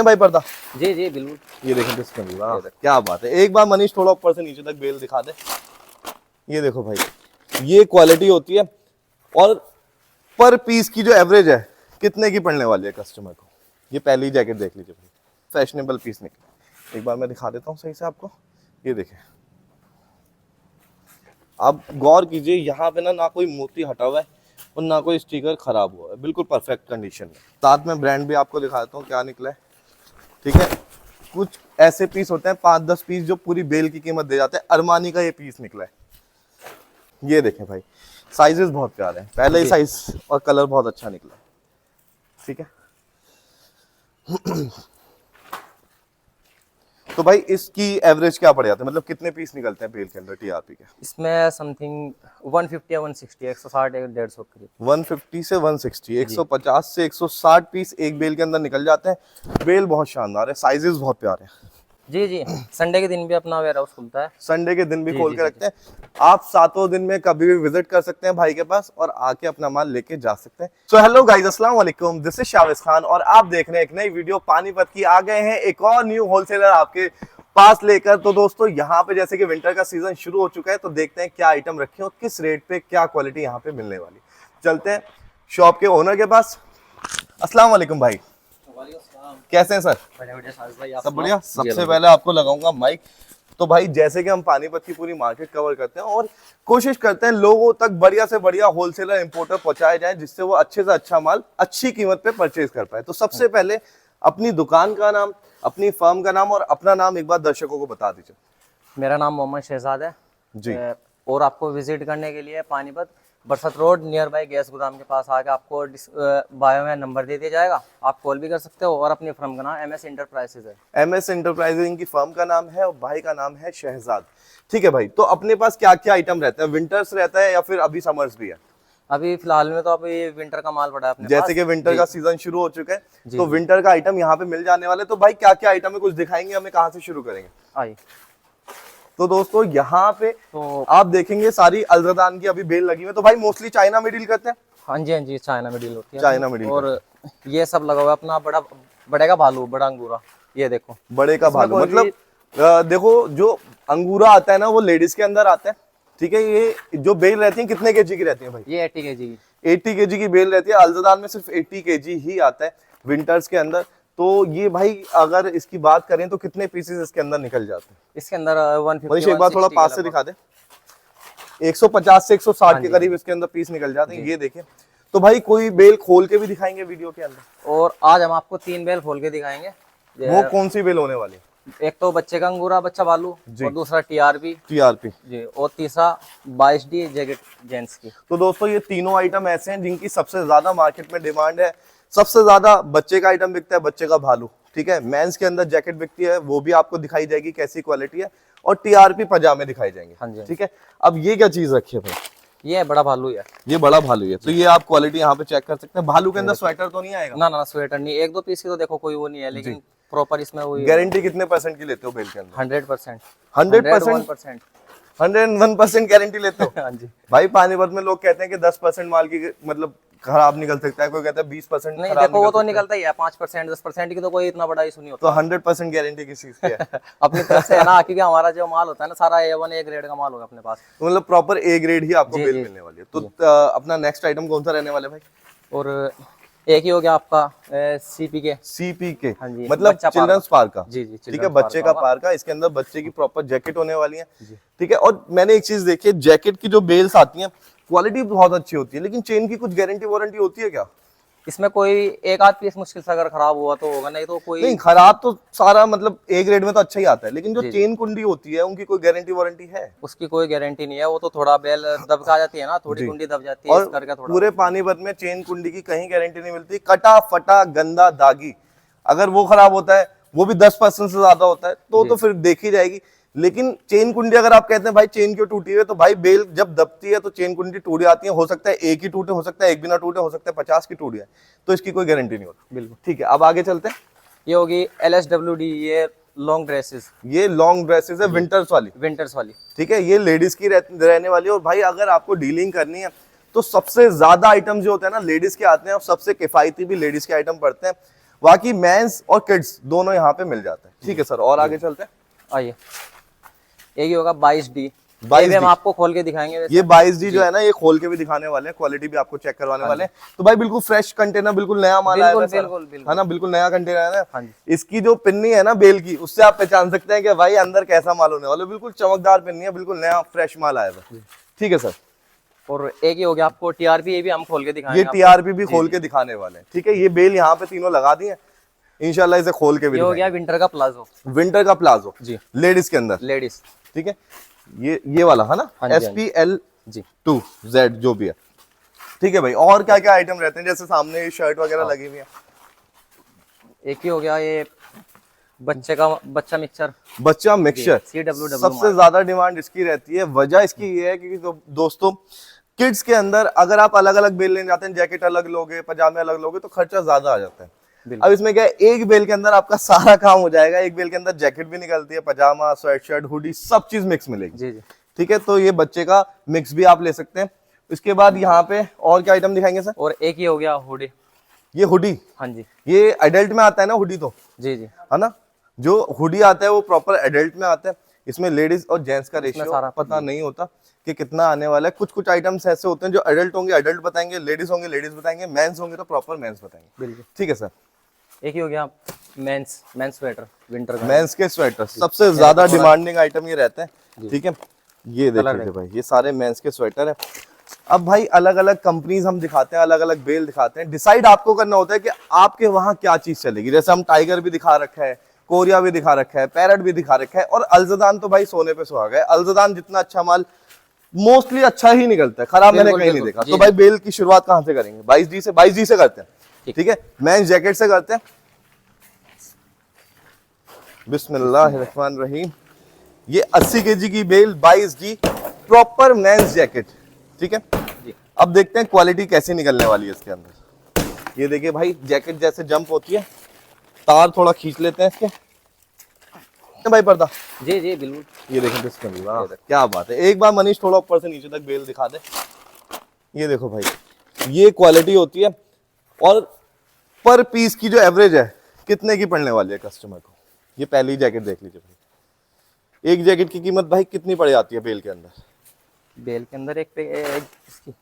भाई पर्दा जी जी बिल्कुल। ये देखें बिस्मिल्लाह, क्या बात है। एक बार मनीष थोड़ा ऊपर से नीचे तक बेल दिखा दे। ये देखो भाई, ये क्वालिटी होती है। और पर पीस की जो एवरेज है कितने की पड़ने वाली है कस्टमर को, ये पहली जैकेट देख लीजिए भाई, फैशनेबल पीस निकले। एक बार मैं दिखा देता हूँ सही से आपको। ये देखें, आप गौर कीजिए, यहाँ पे ना कोई मोती हटा हुआ है और ना कोई स्टिकर खराब हुआ है, बिल्कुल परफेक्ट कंडीशन में। साथ में ब्रांड भी आपको दिखा देता हूँ क्या निकला है, ठीक है। कुछ ऐसे पीस होते हैं 5-10 पीस जो पूरी बेल की कीमत दे जाते हैं। अरमानी का ये पीस निकला है, ये देखें भाई, साइजेस बहुत प्यारे हैं, पहले ही साइज और कलर बहुत अच्छा निकला है, ठीक है। तो भाई इसकी एवरेज क्या पड़ जाता है, मतलब कितने पीस निकलते हैं बेल के अंदर टीआरपी के? इसमें समथिंग 150 या 160, 160 या 150 करीब। 150 से 160, 150 से 160 पीस एक बेल के अंदर निकल जाते हैं। बेल बहुत शानदार है, साइजेस बहुत प्यारे हैं। जी जी, संडे के दिन भी अपना वेयर हाउस खुलता है, संडे के दिन भी खोल के रखते हैं। आप 7 दिन में कभी भी विजिट कर सकते हैं भाई के पास और आके अपना माल लेके जा सकते हैं। सो हेलो गाइस, अस्सलाम वालेकुम, दिस इज शाविज खान और आप देख रहे हैं एक नई वीडियो पानीपत की। आ गए हैं एक और न्यू होलसेलर आपके पास लेकर। तो दोस्तों यहाँ पे जैसे कि विंटर का सीजन शुरू हो चुका है, तो देखते हैं क्या आइटम रखे और किस रेट पे क्या क्वालिटी यहाँ पे मिलने वाली। चलते हैं शॉप के ओनर के पास। अस्सलाम वालेकुम भाई, कैसे हैं सर? सब बढ़िया। सबसे पहले आपको लगाऊंगा माइक। तो भाई जैसे कि हम पानीपत की पूरी मार्केट कवर करते हैं और कोशिश करते हैं लोगों तक बढ़िया से बढ़िया होलसेलर इंपोर्टर पहुंचाए जाए, जिससे वो अच्छे से अच्छा माल अच्छी कीमत पे परचेज कर पाए। तो सबसे पहले अपनी दुकान का नाम, अपनी फर्म का नाम और अपना नाम एक बार दर्शकों को बता दीजिए। मेरा नाम मोहम्मद शहजाद है जी। और आपको विजिट करने के लिए पानीपत बरसत रोड नियर बाय गैस गोदाम के पास आके आपको बायो में नंबर दे दिया जाएगा, आप कॉल भी कर सकते हो। और अपनी फर्म का नाम एमएस इंटरप्राइजेज है। एमएस इंटरप्राइजेज इनकी फर्म का नाम है और भाई का नाम है शहजाद, ठीक है भाई। तो अपने पास क्या क्या आइटम रहता है? विंटर्स रहता है या फिर अभी समर्स भी है? अभी फिलहाल में तो अभी विंटर का माल पड़ा है अपने जैसे पास। कि विंटर का सीजन शुरू हो चुका है, तो विंटर का आइटम यहाँ पे मिल जाने वाले। तो भाई क्या क्या आइटम है, कुछ दिखाएंगे हमें, कहाँ से शुरू करेंगे? आइए। तो दोस्तों यहाँ पे तो आप देखेंगे सारी अलजदान की अभी बेल लगी हुई है। तो भाई मोस्टली चाइना में डील करते हैं? हाँ जी, चाइना में डील होती है। चाइना में डील। और ये सब लगा हुआ है अपना बड़े का भालू, बड़ा अंगूरा, ये देखो बड़े का भालू। मतलब देखो जो अंगूरा आता है ना वो लेडीज के अंदर आता है, ठीक है। ये जो बेल रहती है कितने केजी की रहती है भाई? ये 80 केजी की। 80 केजी की बेल रहती है। अलजदान में सिर्फ 80 केजी ही आता है विंटर्स के अंदर। तो ये भाई अगर इसकी बात करें तो कितने पीसेस इसके अंदर निकल जाते हैं? इसके अंदर 150, एक बार थोड़ा पास से दिखा दे। 150 से 160 के करीब इसके अंदर पीस निकल जाते हैं, ये देखें। तो भाई कोई बेल खोल के भी दिखाएंगे वीडियो के अंदर? और आज हम आपको 3 बेल खोल के दिखाएंगे। वो कौन सी बेल होने वाली? एक तो बच्चे का अंगूरा, बच्चा भालू, और दूसरा टीआरपी जी, और तीसरा 22D जैकेट जेंट्स की। तो दोस्तों ये तीनों आइटम ऐसे हैं जिनकी सबसे ज्यादा मार्केट में डिमांड है। सबसे ज्यादा बच्चे का आइटम बिकता है, बच्चे का भालू, ठीक है। मेंस के अंदर जैकेट बिकती है, वो भी आपको दिखाई जाएगी कैसी क्वालिटी है। और टीआरपी पजामे दिखाई जाएंगे, हाँ जी, ठीक है। अब ये क्या चीज रखी है भाई? ये बड़ा भालू है। ये बड़ा भालू है। तो ये आप क्वालिटी यहाँ पे चेक कर सकते हैं। भालू के अंदर स्वेटर तो नहीं आएगा? ना स्वेटर नहीं, 1-2 पीस की तो देखो कोई वो नहीं है, लेकिन प्रॉपर इसमें वो गारंटी कितने परसेंट की लेते हो बेल के अंदर? 100%। 100%? 101% गारंटी लेते हो? हाँ जी भाई पानीपत में लोग कहते हैं कि 10% माल की मतलब खराब निकल सकता है, कोई कहता है 20% नहीं, देखो वो तो निकलता ही है। 5%, 10% की तो कोई इतना बड़ा इशू नहीं होता। तो 100% गारंटी किस चीज की है? अपनी तरफ से है ना, क्योंकि हमारा जो माल होता है ना सारा A1 A ग्रेड का माल होगा अपने पास। तो मतलब प्रॉपर A ग्रेड ही आपको बेल मिलने वाली है। तो अपना नेक्स्ट आइटम कौन सा रहने वाला है भाई? और एक ही हो गया आपका CPK। हाँ जी, मतलब चिल्ड्रंस पार्क का। जी, ठीक है, बच्चे का पार्क का। इसके अंदर बच्चे की प्रॉपर जैकेट होने वाली है, ठीक है। और मैंने एक चीज देखी है, जैकेट की जो बेल्स आती हैं क्वालिटी बहुत अच्छी होती है, लेकिन चेन की कुछ गारंटी वारंटी होती है क्या? इसमें कोई एक आध पीस मुश्किल से अगर खराब हुआ तो होगा, नहीं तो कोई नहीं। खराब तो सारा मतलब A ग्रेड में तो अच्छा ही आता है, लेकिन जो चेन कुंडी होती है उनकी कोई गारंटी वारंटी है? उसकी कोई गारंटी नहीं है। वो तो थोड़ा बेल दबका जाती है ना, थोड़ी कुंडी दब जाती है, और इस करके थोड़ा। पूरे पानीपत में चेन कुंडी की कहीं गारंटी नहीं मिलती। कटा फटा गंदा दागी अगर वो खराब होता है, वो भी 10% से ज्यादा होता है, तो फिर देखी जाएगी। लेकिन चेन कुंडी अगर आप कहते हैं भाई चेन क्यों टूटी है, तो भाई बेल जब दबती है तो चेन कुंडी टूट जाती है। हो सकता है एक ही टूटे, हो सकता है एक भी ना टूटे, हो सकता है 50 की टूट जाए, तो इसकी कोई गारंटी नहीं होती। बिल्कुल ठीक है, अब आगे चलते हैं। ये होगी LSWD, ये लॉन्ग ड्रेसेस। ये लॉन्ग ड्रेसेस है, विंटर्स वाली, ठीक है। ये लेडीज की रहने वाली है। और भाई अगर आपको डीलिंग करनी है तो सबसे ज्यादा आइटम जो होते हैं ना लेडीज के आते हैं, और सबसे किफायती भी लेडीज के आइटम पड़ते हैं। बाकी मेंस और किड्स दोनों यहाँ पे मिल जाते हैं। ठीक है सर, और आगे चलते हैं। आइए, एक ही होगा 22D। 22D हम आपको खोल के दिखाएंगे वैसे। ये 22D जो है ना, ये खोल के भी दिखाने वाले हैं, क्वालिटी भी आपको चेक करवाने वाले हैं। तो भाई बिल्कुल फ्रेश कंटेनर, बिल्कुल नया माल आया है सर, है ना, बिल्कुल नया कंटेनर है ना। हाँ जी। इसकी जो पिन्नी है ना बेल की, उससे आप पहचान सकते हैं कि भाई अंदर कैसा माल होने वाला है। बिल्कुल चमकदार पिन्नी है, बिल्कुल नया फ्रेश माल आया है। ठीक है सर, और एक ही हो गया आपको TRP, ये भी हम खोल के दिखाएंगे। ये TRP भी खोल के दिखाने वाले हैं। ठीक है, ये बेल यहाँ पे तीनों लगा दी है, इंशाल्लाह इसे खोल के भी ये हो गया विंटर का प्लाजो, विंटर का प्लाजो जी, लेडीज के अंदर। लेडीज। ठीक है, ये वाला है ना, हाँ जी, SPL2Z जो भी है। ठीक है भाई, और क्या क्या आइटम रहते हैं, जैसे सामने ये शर्ट वगैरह लगी हुई है। एक ही हो गया ये बच्चा मिक्सचर, बच्चा मिक्सचर, CWW सबसे ज्यादा डिमांड इसकी रहती है। वजह इसकी ये है कि दोस्तों किड्स के अंदर अगर आप अलग अलग बेल लेने जाते हैं, जैकेट अलग लोगे, पजामे अलग लोगे, तो खर्चा ज्यादा आ जाता है। अब इसमें क्या है, एक बेल के अंदर आपका सारा काम हो जाएगा। एक बेल के अंदर जैकेट भी निकलती है, पजामा, स्वेट शर्ट, हुडी, सब चीज मिक्स मिलेगी। जी जी। ठीक है, तो ये बच्चे का मिक्स भी आप ले सकते हैं। इसके बाद यहाँ पे और क्या आइटम दिखाएंगे सर? और एक ही हो गया हुडी। ये हुडी, हाँ जी, ये एडल्ट में आता है ना हुडी, तो जी जी, है ना, जो हुडी आता है वो प्रॉपर एडल्ट में आता है। इसमें लेडीज और जेंट्स का रेशियो पता नहीं होता कि कितना आने वाला है। कुछ कुछ आइटम्स ऐसे होते हैं जो एडल्ट होंगे एडल्ट बताएंगे, लेडीज होंगे लेडीज बताएंगे, मेंस होंगे तो प्रॉपर मेंस बताएंगे। बिल्कुल। ठीक है सर, एक ही हो गया मेंस स्वेटर विंटर का। मेंस के स्वेटर सबसे ज्यादा डिमांडिंग आइटम ये रहते हैं। ठीक है, ये देख लीजिए भाई, ये सारे मेंस के स्वेटर है। अब भाई अलग अलग कंपनीज हम दिखाते हैं, अलग अलग बेल दिखाते हैं, डिसाइड आपको करना होता है कि आपके वहां क्या चीज चलेगी। जैसे हम टाइगर भी दिखा रखा है, कोरिया भी दिखा रखा है, पैरट भी दिखा रखा है, और अल्जदान तो भाई सोने पे सुहागा है। अल्जदान जितना अच्छा माल मोस्टली अच्छा ही निकलता है, खराब मैंने कहीं नहीं देखा। तो भाई बेल की शुरुआत कहां से करेंगे? 22D से करते हैं। ठीक है, मेंस जैकेट से करते हैं। बिस्मिल्लाहिर्रहमानिर्रहीम। ये 80 kg की bell, 22D proper mains jacket. ठीक है, अब देखते हैं क्वालिटी कैसी निकलने वाली है इसके अंदर। ये देखिए भाई, जैकेट जैसे जंप होती है, तार थोड़ा खींच लेते हैं इसके भाई, पर्दा। जी जी बिल्कुल। ये देखें, बिस्मिल्लाह, क्या बात है। एक बार मनीष थोड़ा ऊपर से नीचे तक बेल दिखा दे। ये देखो भाई, ये क्वालिटी होती है। और पर पीस की जो एवरेज है कितने की पड़ने वाली है कस्टमर को, ये पहली जैकेट देख लीजिए भाई। एक जैकेट की कीमत भाई कितनी पड़ जाती है बेल के अंदर? बेल के अंदर एक इसकी,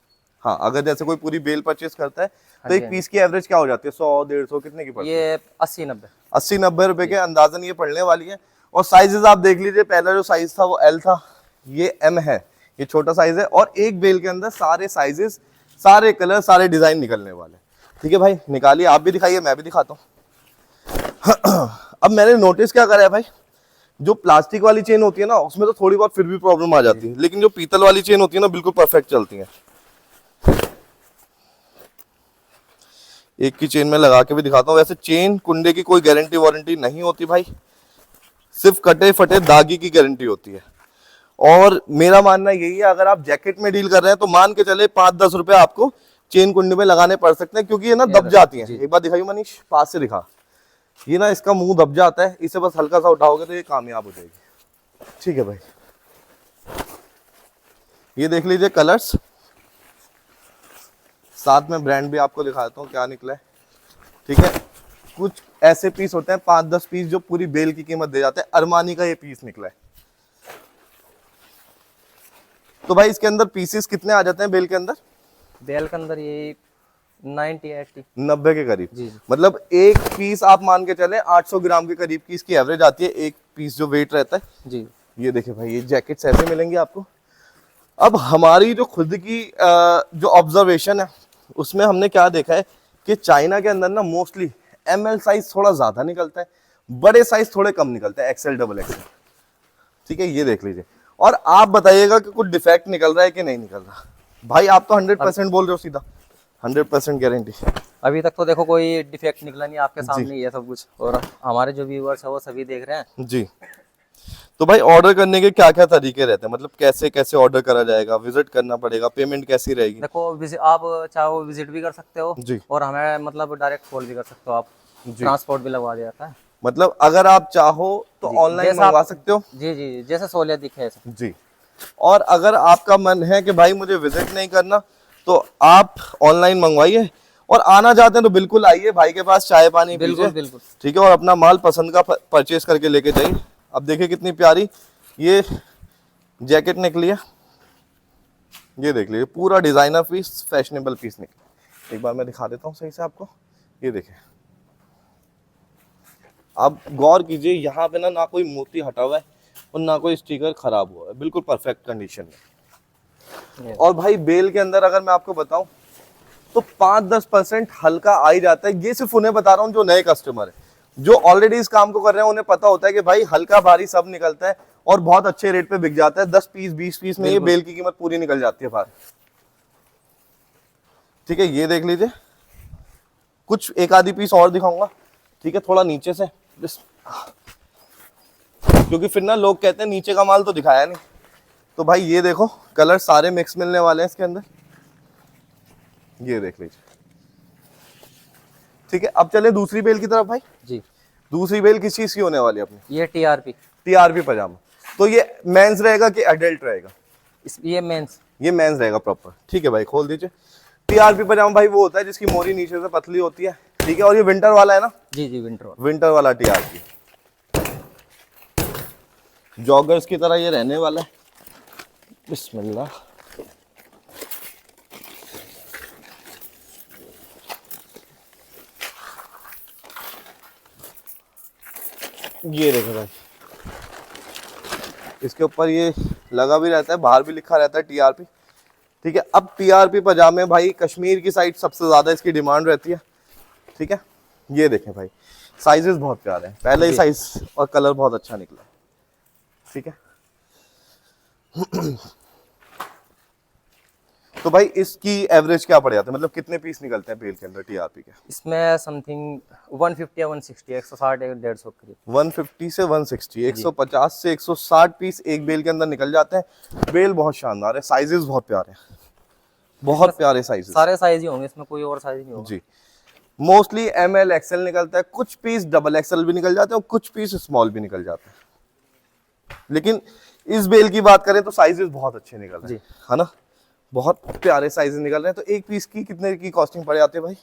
हाँ, अगर जैसे कोई पूरी बेल परचेज करता है तो एक पीस की एवरेज क्या हो जाती है? 100, 150, कितने की पड़ती है? ये 80-90 रुपए के अंदाजन ये पड़ने वाली है। और साइजेस आप देख लीजिए, पहला जो साइज था वो L था, ये M है, ये छोटा साइज है। और एक बेल के अंदर सारे साइजेस, सारे कलर, सारे डिजाइन निकलने वाले। ठीक है भाई, निकालिए, आप भी दिखाइए, मैं भी दिखाता हूँ। अब मैंने नोटिस क्या करा है भाई, जो प्लास्टिक वाली चेन होती है ना, उसमें तो थोड़ी बहुत फिर भी प्रॉब्लम आ जाती है, लेकिन जो पीतल वाली चेन होती है ना, बिल्कुल परफेक्ट चलती है। एक की चेन में लगा के भी दिखाता हूँ। वैसे चेन कुंडे की कोई गारंटी वारंटी नहीं होती भाई, सिर्फ कटे फटे दागी की गारंटी होती है। और मेरा मानना यही है, अगर आप जैकेट में डील कर रहे हैं तो मान के चले 5-10 रुपए आपको चेन कुंडे में लगाने पड़ सकते हैं, क्योंकि ये ना दब जाती है। एक बार दिखाइए मनीष, पास से दिखा। ये ना, इसका मुंह दब जाता है, इसे बस हल्का सा उठाओगे तो ये कामयाब हो जाएगी। ठीक है भाई, ये देख लीजिए कलर्स, साथ में ब्रांड भी आपको दिखाता हूँ क्या निकला है। ठीक है, कुछ ऐसे पीस होते हैं 5-10 पीस जो पूरी बेल की कीमत दे जाते हैं। अरमानी का ये पीस निकला है। तो भाई इसके अंदर पीसेस कितने आ जाते हैं बेल के अंदर? बेल के अंदर ये 90 के करीब। जी। मतलब एक पीस आप मान के चले 800 ग्राम के करीब की इसकी एवरेज आती है, एक पीस जो वेट रहता है। जी। ये देखिए भाई, ये जैकेट्स ऐसे मिलेंगे आपको। अब हमारी जो खुद की जो ऑब्जर्वेशन है, उसमें हमने क्या देखा है कि चाइना के अंदर ना मोस्टली ML साइज थोड़ा ज्यादा निकलता है, बड़े साइज थोड़े कम निकलते हैं, XL, XXL। ठीक है, ये देख लीजिए। और आप बताइएगा कि कुछ डिफेक्ट निकल रहा है कि नहीं निकल रहा। भाई आप तो 100% बोल रहे हो, सीधा 100% गारंटी। अभी तक तो देखो कोई डिफेक्ट निकला नहीं, आपके सामने ही है सब कुछ, और हमारे जो व्यूअर्स है वो सभी देख रहे हैं जी। तो भाई ऑर्डर करने के क्या क्या तरीके रहते हैं, मतलब कैसे कैसे ऑर्डर करा जाएगा, विजिट करना पड़ेगा, पेमेंट कैसी रहेगी? देखो, आप चाहो विजिट भी कर सकते हो जी, और हमें मतलब डायरेक्ट कॉल भी कर सकते हो आप, ट्रांसपोर्ट भी लगवा दिया जाता है। मतलब अगर आप चाहो तो ऑनलाइन मंगवा सकते हो। जी जी, जैसे सहूलियत दिखे ऐसे। जी, और अगर आपका मन है कि भाई मुझे विजिट नहीं करना, तो आप ऑनलाइन मंगवाइए। और आना चाहते हैं तो बिल्कुल आइए भाई के पास, चाय पानी बिल्कुल पीजिए, बिल्कुल। ठीक है, और अपना माल पसंद का परचेज करके लेके जाइए। अब देखिए कितनी प्यारी ये जैकेट निकली है, ये देख लीजिए, पूरा डिजाइनर पीस, फैशनेबल पीस निकला। एक बार मैं दिखा देता हूँ सही से आपको, ये देखिए, आप गौर कीजिए, यहाँ पे ना कोई मोती हटा हुआ है और ना कोई स्टिकर खराब हुआ है, बिल्कुल परफेक्ट कंडीशन में। और भाई बेल के अंदर अगर मैं आपको बताऊं तो 5-10% हल्का आ ही जाता है। ये सिर्फ उन्हें बता रहा हूँ जो नए कस्टमर है, जो ऑलरेडी इस काम को कर रहे हैं उन्हें पता होता है कि भाई हल्का भारी सब निकलता है और बहुत अच्छे रेट पे बिक जाता है। 10 पीस 20 पीस में ये बेल की कीमत पूरी निकल जाती है बाहर, ठीक है। ये देख लीजिए, कुछ एक आधी पीस और दिखाऊंगा, ठीक है, थोड़ा नीचे से, क्योंकि फिर ना लोग कहते हैं नीचे का माल तो दिखाया नहीं। तो भाई ये देखो, कलर सारे मिक्स मिलने वाले हैं इसके अंदर, ये देख लीजिए, ठीक है। अब चले दूसरी बेल की तरफ भाई जी। दूसरी बेल किस चीज की होने वाली है अपनी? ये टीआरपी। टीआरपी पजामा। तो ये मेंस रहेगा कि एडल्ट रहेगा? ये मेंस। ये मेंस रहेगा प्रॉपर, ठीक है भाई, खोल दीजिए। टीआरपी पजामा भाई वो होता है जिसकी मोरी नीचे से पतली होती है, ठीक है, और ये विंटर वाला है ना? जी जी, विंटर। विंटर वाला टीआरपी, जॉगर्स की तरह ये रहने वाला है। बिस्मिल्लाह, ये देखो भाई, इसके ऊपर ये लगा भी रहता है, बाहर भी लिखा रहता है टीआरपी, ठीक है। अब टीआरपी पजामे भाई कश्मीर की साइड सबसे ज्यादा इसकी डिमांड रहती है, ठीक है। ये देखें भाई, साइजेस बहुत प्यारे हैं, पहले ही साइज और कलर बहुत अच्छा निकला, ठीक है। तो भाई इसकी एवरेज क्या पड़ जाता है, मतलब कितने पीस निकलते हैं बेल के अंदर टीआरपी के? इसमें समथिंग 150 या 160, 160 या 150 करीब। 150 से 160, 150 से 160 पीस एक बेल के अंदर निकल जाते हैं। बेल बहुत शानदार है, साइजेस बहुत प्यारे हैं, बहुत प्यारे साइजेस, सारे साइज ही होंगे इसमें, कोई और साइज नहीं होगा जी। मोस्टली एमएल एक्सएल निकलता है, कुछ पीस डबल एक्सएल भी निकल जाते हैं और कुछ पीस स्मॉल भी निकल जाते हैं। लेकिन इस बेल की बात करें तो साइजेस बहुत अच्छे निकल रहे हैं, है ना, बहुत प्यारे साइजेस निकल रहे हैं। तो एक पीस की कितने की कॉस्टिंग पड़ जाती है भाई?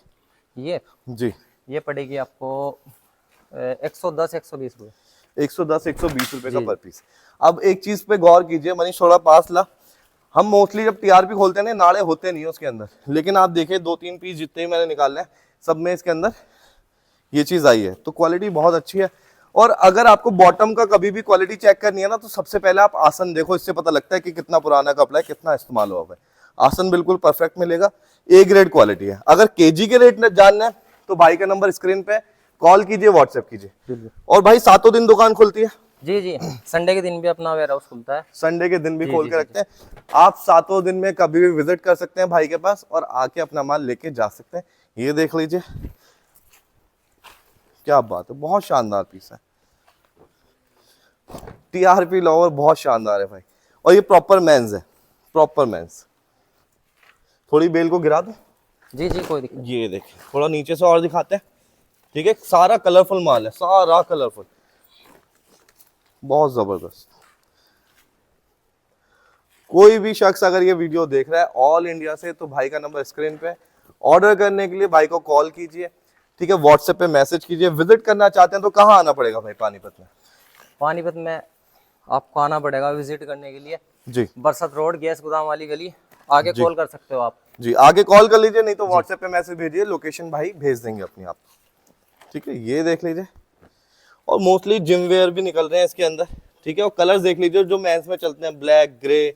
ये जी, ये पड़ेगी आपको 110-120 रुपये। 110-120 रुपए का पर पीस। अब एक चीज पे गौर कीजिए, मनीष थोड़ा पास ला, हम मोस्टली जब टीआरपी खोलते हैं ना, नाड़े होते नहीं है उसके अंदर, लेकिन आप देखिए 2-3 पीस जितने ही मैंने निकाले हैं सब में इसके अंदर ये चीज आई है, तो क्वालिटी बहुत अच्छी है। और अगर आपको बॉटम का कभी भी क्वालिटी चेक करनी है ना, तो सबसे पहले आप आसन देखो, इससे पता लगता है कि कितना पुराना कपड़ा है, कितना इस्तेमाल हुआ है। आसन बिल्कुल परफेक्ट मिलेगा, ए ग्रेड क्वालिटी है। अगर केजी के रेट जानना है तो भाई का नंबर स्क्रीन पे, कॉल कीजिए, व्हाट्सएप कीजिए। और भाई 7 दिन दुकान खुलती है? जी जी, संडे के दिन भी अपना वेयरहाउस खुलता है, संडे के दिन भी खोल के रखते हैं। आप 7 दिन में कभी भी विजिट कर सकते हैं भाई के पास और आके अपना माल लेके जा सकते हैं। ये देख लीजिए, क्या बात है, बहुत शानदार पीस है, टीआरपी लोवर बहुत शानदार है भाई। और ये प्रॉपर मेंस है, प्रॉपर मेंस। थोड़ी बेल को गिरा दो। जी जी, कोई दिक्कत। ये देखिए, थोड़ा नीचे से और दिखाते हैं, ठीक है। सारा कलरफुल माल है, सारा कलरफुल, बहुत जबरदस्त। कोई भी शख्स अगर ये वीडियो देख रहा है ऑल इंडिया से, तो भाई का नंबर स्क्रीन पे, ऑर्डर करने के लिए भाई को कॉल कीजिए, ठीक है, व्हाट्सएप पे मैसेज कीजिए। विजिट करना चाहते हैं तो कहाँ आना पड़ेगा भाई पानीपत में? पानीपत में आपको आना पड़ेगा विजिट करने के लिए जी, बरसत रोड, गैस गोदाम वाली गली, आगे कॉल कर सकते हो आप। जी, आगे कॉल कर लीजिए, नहीं तो व्हाट्सएप पे मैसेज भेजिए, लोकेशन भाई भेज देंगे अपनी आप, ठीक है। ये देख लीजिए, और मोस्टली जिम वेयर भी निकल रहे हैं इसके अंदर, ठीक है। और कलर्स देख लीजिए जो मेंस में चलते हैं, ब्लैक, ग्रे,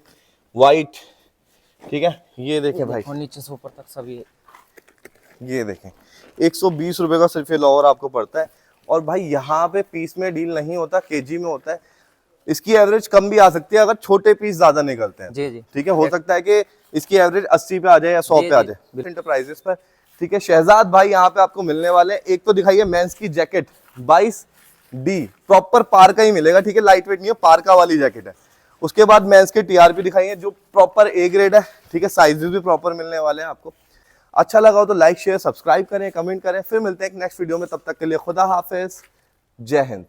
वाइट, ठीक है। ये देखें भाई, और नीचे से ऊपर तक सभी। ये देखें, 120 रुपए का सिर्फ ये लोअर आपको पड़ता है। और भाई यहाँ पे पीस में डील नहीं होता, केजी में होता है। इसकी एवरेज कम भी आ सकती है अगर छोटे पीस ज्यादा निकलते हैं, जी जी, ठीक है। हो सकता है कि इसकी एवरेज 80 पे आ जाए या 100 पे आ जाए इंटरप्राइजेस पर, ठीक है। शहजाद भाई यहाँ पे आपको मिलने वाले हैं। एक तो दिखाइए मेंस की जैकेट 22D, प्रॉपर पार्का ही मिलेगा, ठीक है, लाइट वेट नहीं है, पार्का वाली जैकेट है। उसके बाद मेंस के टीआरपी दिखाइए जो प्रॉपर ए ग्रेड है, ठीक है, साइजेस भी प्रॉपर मिलने वाले हैं आपको। अच्छा लगा हो तो लाइक शेयर सब्सक्राइब करें, कमेंट करें। फिर मिलते हैं एक नेक्स्ट वीडियो में, तब तक के लिए खुदा हाफिज, जय हिंद।